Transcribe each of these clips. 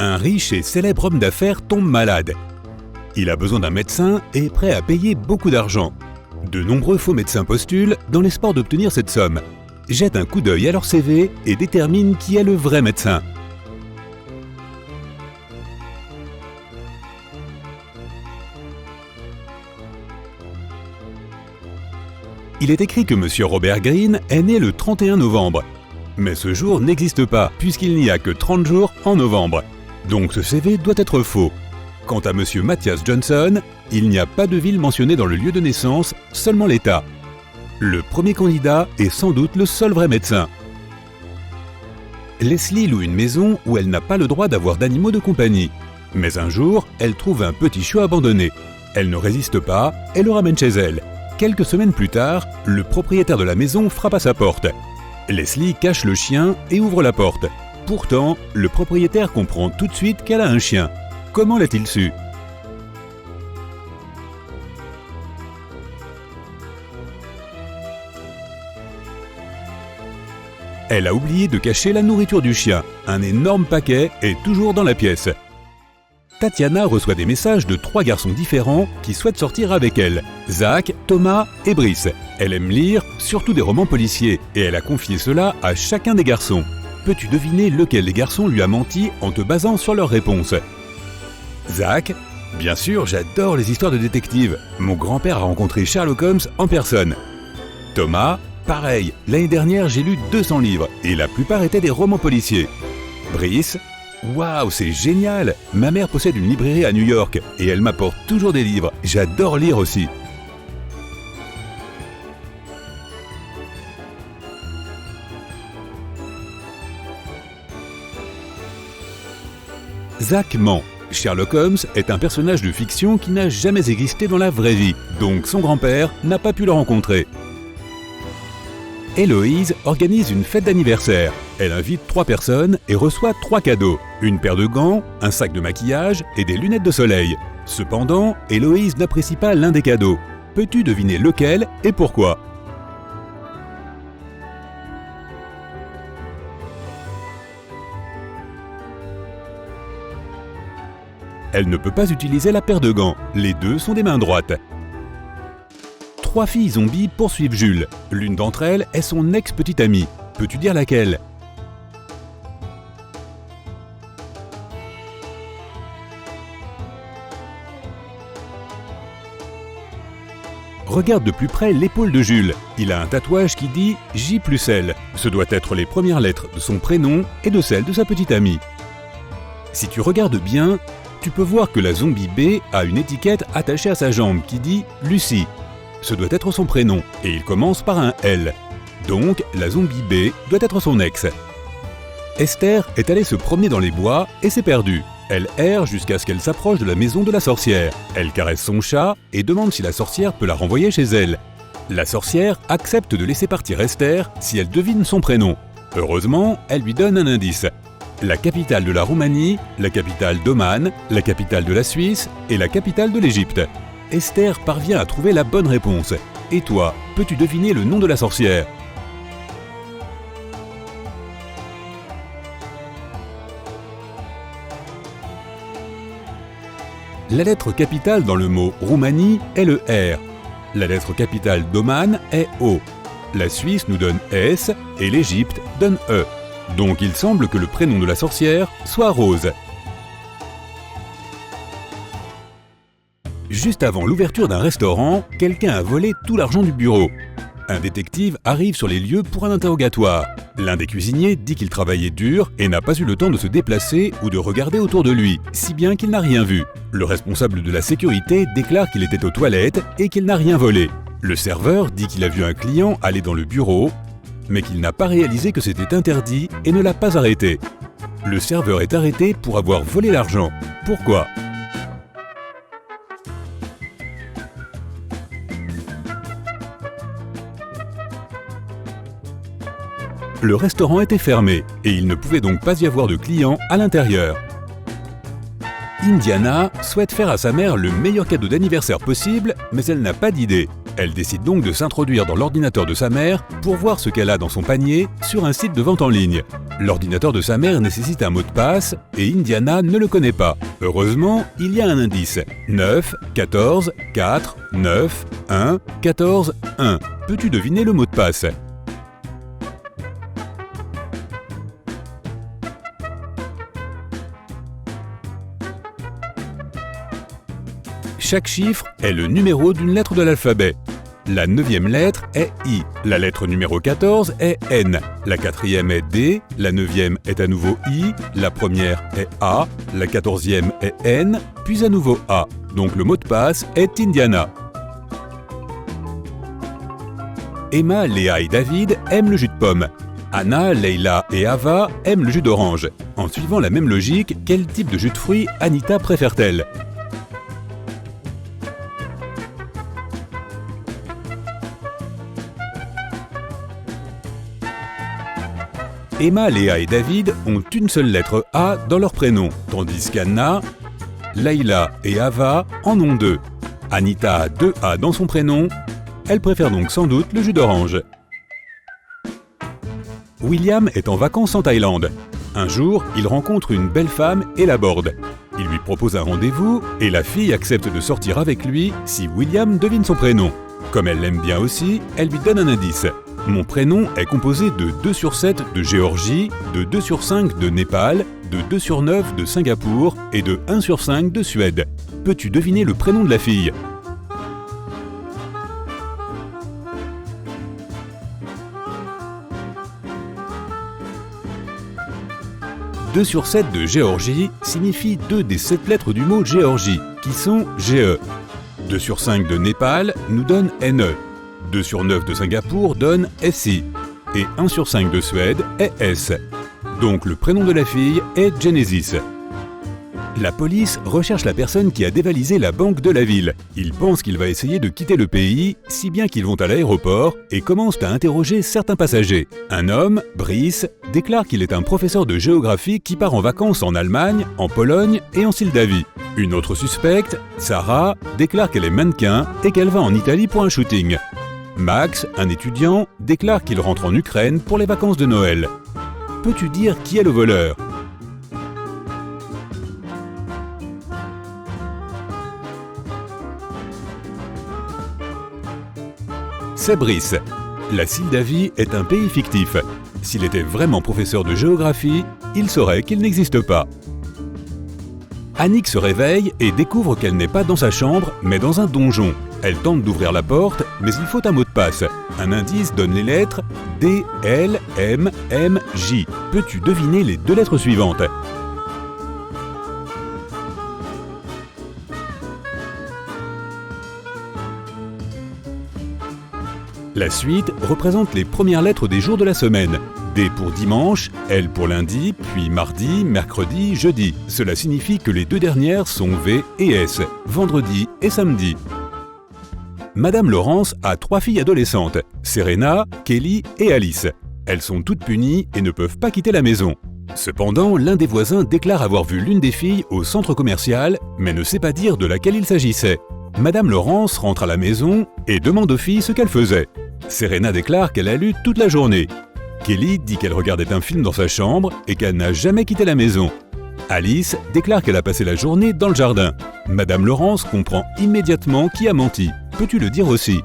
Un riche et célèbre homme d'affaires tombe malade. Il a besoin d'un médecin et est prêt à payer beaucoup d'argent. De nombreux faux médecins postulent dans l'espoir d'obtenir cette somme. Jette un coup d'œil à leur CV et détermine qui est le vrai médecin. Il est écrit que M. Robert Greene est né le 31 novembre. Mais ce jour n'existe pas puisqu'il n'y a que 30 jours en novembre. Donc ce CV doit être faux. Quant à M. Matthias Johnson, il n'y a pas de ville mentionnée dans le lieu de naissance, seulement l'État. Le premier candidat est sans doute le seul vrai médecin. Leslie loue une maison où elle n'a pas le droit d'avoir d'animaux de compagnie. Mais un jour, elle trouve un petit chiot abandonné. Elle ne résiste pas et le ramène chez elle. Quelques semaines plus tard, le propriétaire de la maison frappe à sa porte. Leslie cache le chien et ouvre la porte. Pourtant, le propriétaire comprend tout de suite qu'elle a un chien. Comment l'a-t-il su ? Elle a oublié de cacher la nourriture du chien. Un énorme paquet est toujours dans la pièce. Tatiana reçoit des messages de 3 garçons différents qui souhaitent sortir avec elle. Zach, Thomas et Brice. Elle aime lire, surtout des romans policiers, et elle a confié cela à chacun des garçons. Peux-tu deviner lequel des garçons lui a menti en te basant sur leurs réponses ? Zach : bien sûr, j'adore les histoires de détectives. Mon grand-père a rencontré Sherlock Holmes en personne. Thomas : pareil, l'année dernière j'ai lu 200 livres, et la plupart étaient des romans policiers. Brice : waouh, c'est génial! Ma mère possède une librairie à New York et elle m'apporte toujours des livres. J'adore lire aussi. Zach ment. Sherlock Holmes est un personnage de fiction qui n'a jamais existé dans la vraie vie, donc son grand-père n'a pas pu le rencontrer. Héloïse organise une fête d'anniversaire. Elle invite 3 personnes et reçoit 3 cadeaux. Une paire de gants, un sac de maquillage et des lunettes de soleil. Cependant, Héloïse n'apprécie pas l'un des cadeaux. Peux-tu deviner lequel et pourquoi ? Elle ne peut pas utiliser la paire de gants. Les deux sont des mains droites. 3 filles zombies poursuivent Jules. L'une d'entre elles est son ex-petite amie. Peux-tu dire laquelle ? Regarde de plus près l'épaule de Jules. Il a un tatouage qui dit J plus L. Ce doit être les premières lettres de son prénom et de celle de sa petite amie. Si tu regardes bien, tu peux voir que la zombie B a une étiquette attachée à sa jambe qui dit Lucie. Ce doit être son prénom et il commence par un L. Donc la zombie B doit être son ex. Esther est allée se promener dans les bois et s'est perdue. Elle erre jusqu'à ce qu'elle s'approche de la maison de la sorcière. Elle caresse son chat et demande si la sorcière peut la renvoyer chez elle. La sorcière accepte de laisser partir Esther si elle devine son prénom. Heureusement, elle lui donne un indice. La capitale de la Roumanie, la capitale d'Oman, la capitale de la Suisse et la capitale de l'Égypte. Esther parvient à trouver la bonne réponse. Et toi, peux-tu deviner le nom de la sorcière ? La lettre capitale dans le mot Roumanie est le R. La lettre capitale d'Oman est O. La Suisse nous donne S et l'Égypte donne E. Donc il semble que le prénom de la sorcière soit Rose. Juste avant l'ouverture d'un restaurant, quelqu'un a volé tout l'argent du bureau. Un détective arrive sur les lieux pour un interrogatoire. L'un des cuisiniers dit qu'il travaillait dur et n'a pas eu le temps de se déplacer ou de regarder autour de lui, si bien qu'il n'a rien vu. Le responsable de la sécurité déclare qu'il était aux toilettes et qu'il n'a rien volé. Le serveur dit qu'il a vu un client aller dans le bureau, mais qu'il n'a pas réalisé que c'était interdit et ne l'a pas arrêté. Le serveur est arrêté pour avoir volé l'argent. Pourquoi ? Le restaurant était fermé et il ne pouvait donc pas y avoir de clients à l'intérieur. Indiana souhaite faire à sa mère le meilleur cadeau d'anniversaire possible, mais elle n'a pas d'idée. Elle décide donc de s'introduire dans l'ordinateur de sa mère pour voir ce qu'elle a dans son panier sur un site de vente en ligne. L'ordinateur de sa mère nécessite un mot de passe et Indiana ne le connaît pas. Heureusement, il y a un indice. 9, 14, 4, 9, 1, 14, 1. Peux-tu deviner le mot de passe ? Chaque chiffre est le numéro d'une lettre de l'alphabet. La 9e lettre est I, la lettre numéro 14 est N, la 4e est D, la 9e est à nouveau I, la première est A, la 14e est N, puis à nouveau A. Donc le mot de passe est Indiana. Emma, Léa et David aiment le jus de pomme. Anna, Leila et Ava aiment le jus d'orange. En suivant la même logique, quel type de jus de fruits Anita préfère-t-elle ? Emma, Léa et David ont une seule lettre A dans leur prénom, tandis qu'Anna, Leila et Ava en ont deux. Anita a deux A dans son prénom, elle préfère donc sans doute le jus d'orange. William est en vacances en Thaïlande. Un jour, il rencontre une belle femme et l'aborde. Il lui propose un rendez-vous et la fille accepte de sortir avec lui si William devine son prénom. Comme elle l'aime bien aussi, elle lui donne un indice. Mon prénom est composé de 2 sur 7 de Géorgie, de 2 sur 5 de Népal, de 2 sur 9 de Singapour et de 1 sur 5 de Suède. Peux-tu deviner le prénom de la fille ? « 2 sur 7 de Géorgie signifie 2 des 7 lettres du mot Géorgie, qui sont GE. 2 sur 5 de Népal nous donne NE. 2 sur 9 de Singapour donne SI. Et 1 sur 5 de Suède est S. Donc le prénom de la fille est Genesis. La police recherche la personne qui a dévalisé la banque de la ville. Ils pensent qu'il va essayer de quitter le pays, si bien qu'ils vont à l'aéroport et commencent à interroger certains passagers. Un homme, Brice, déclare qu'il est un professeur de géographie qui part en vacances en Allemagne, en Pologne et en Moldavie. Une autre suspecte, Sarah, déclare qu'elle est mannequin et qu'elle va en Italie pour un shooting. Max, un étudiant, déclare qu'il rentre en Ukraine pour les vacances de Noël. Peux-tu dire qui est le voleur ? C'est Brice. La Moldavie est un pays fictif. S'il était vraiment professeur de géographie, il saurait qu'il n'existe pas. Annick se réveille et découvre qu'elle n'est pas dans sa chambre, mais dans un donjon. Elle tente d'ouvrir la porte, mais il faut un mot de passe. Un indice donne les lettres D, L, M, M, J. Peux-tu deviner les 2 lettres suivantes ? La suite représente les premières lettres des jours de la semaine. D pour dimanche, L pour lundi, puis mardi, mercredi, jeudi. Cela signifie que les 2 dernières sont V et S, vendredi et samedi. Madame Laurence a 3 filles adolescentes, Serena, Kelly et Alice. Elles sont toutes punies et ne peuvent pas quitter la maison. Cependant, l'un des voisins déclare avoir vu l'une des filles au centre commercial, mais ne sait pas dire de laquelle il s'agissait. Madame Laurence rentre à la maison et demande aux filles ce qu'elles faisaient. Serena déclare qu'elle a lu toute la journée. Kelly dit qu'elle regardait un film dans sa chambre et qu'elle n'a jamais quitté la maison. Alice déclare qu'elle a passé la journée dans le jardin. Madame Laurence comprend immédiatement qui a menti. Peux-tu le dire aussi ?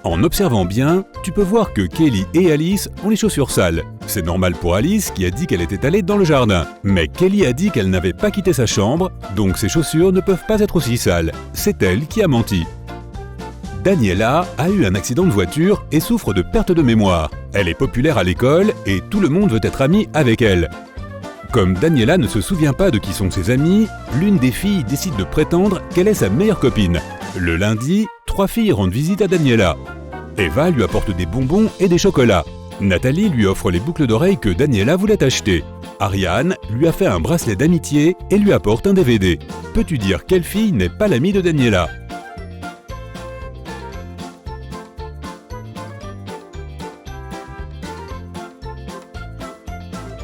En observant bien, tu peux voir que Kelly et Alice ont les chaussures sales. C'est normal pour Alice qui a dit qu'elle était allée dans le jardin. Mais Kelly a dit qu'elle n'avait pas quitté sa chambre, donc ses chaussures ne peuvent pas être aussi sales. C'est elle qui a menti. Daniela a eu un accident de voiture et souffre de perte de mémoire. Elle est populaire à l'école et tout le monde veut être ami avec elle. Comme Daniela ne se souvient pas de qui sont ses amis, l'une des filles décide de prétendre qu'elle est sa meilleure copine. Le lundi, 3 filles rendent visite à Daniela. Eva lui apporte des bonbons et des chocolats. Nathalie lui offre les boucles d'oreilles que Daniela voulait acheter. Ariane lui a fait un bracelet d'amitié et lui apporte un DVD. Peux-tu dire quelle fille n'est pas l'amie de Daniela ?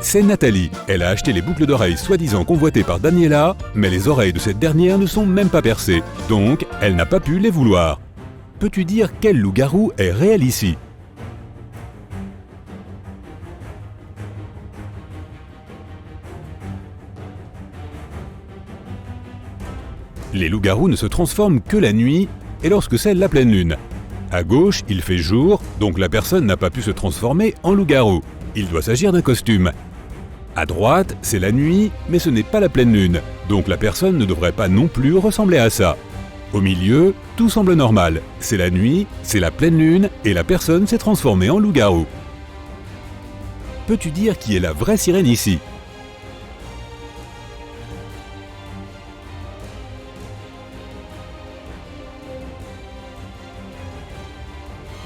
C'est Nathalie. Elle a acheté les boucles d'oreilles soi-disant convoitées par Daniela, mais les oreilles de cette dernière ne sont même pas percées, donc elle n'a pas pu les vouloir. Peux-tu dire quel loup-garou est réel ici? Les loups-garous ne se transforment que la nuit et lorsque c'est la pleine lune. À gauche, il fait jour, donc la personne n'a pas pu se transformer en loup-garou. Il doit s'agir d'un costume. À droite, c'est la nuit, mais ce n'est pas la pleine lune, donc la personne ne devrait pas non plus ressembler à ça. Au milieu, tout semble normal. C'est la nuit, c'est la pleine lune, et la personne s'est transformée en loup-garou. Peux-tu dire qui est la vraie sirène ici?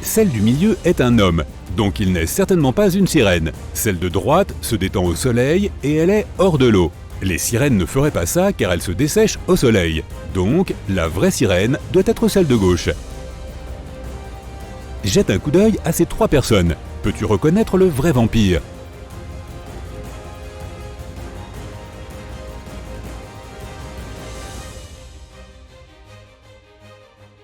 Celle du milieu est un homme, donc il n'est certainement pas une sirène. Celle de droite se détend au soleil et elle est hors de l'eau. Les sirènes ne feraient pas ça car elles se dessèchent au soleil. Donc, la vraie sirène doit être celle de gauche. Jette un coup d'œil à ces trois personnes. Peux-tu reconnaître le vrai vampire?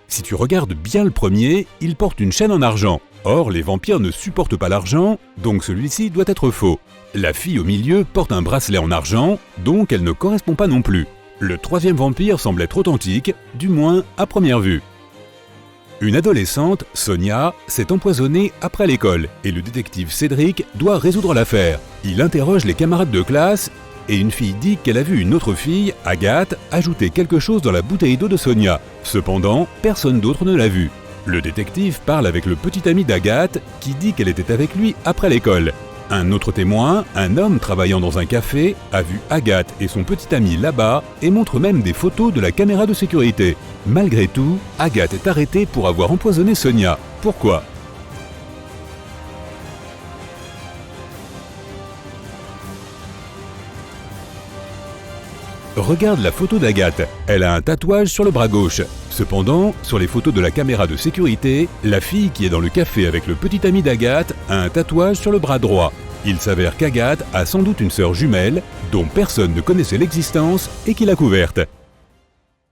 Si tu regardes bien le premier, il porte une chaîne en argent. Or, les vampires ne supportent pas l'argent, donc celui-ci doit être faux. La fille au milieu porte un bracelet en argent, donc elle ne correspond pas non plus. Le troisième vampire semble être authentique, du moins à première vue. Une adolescente, Sonia, s'est empoisonnée après l'école et le détective Cédric doit résoudre l'affaire. Il interroge les camarades de classe et une fille dit qu'elle a vu une autre fille, Agathe, ajouter quelque chose dans la bouteille d'eau de Sonia. Cependant, personne d'autre ne l'a vue. Le détective parle avec le petit ami d'Agathe qui dit qu'elle était avec lui après l'école. Un autre témoin, un homme travaillant dans un café, a vu Agathe et son petit ami là-bas et montre même des photos de la caméra de sécurité. Malgré tout, Agathe est arrêtée pour avoir empoisonné Sonia. Pourquoi ? Regarde la photo d'Agathe, elle a un tatouage sur le bras gauche. Cependant, sur les photos de la caméra de sécurité, la fille qui est dans le café avec le petit ami d'Agathe a un tatouage sur le bras droit. Il s'avère qu'Agathe a sans doute une sœur jumelle dont personne ne connaissait l'existence et qui l'a couverte.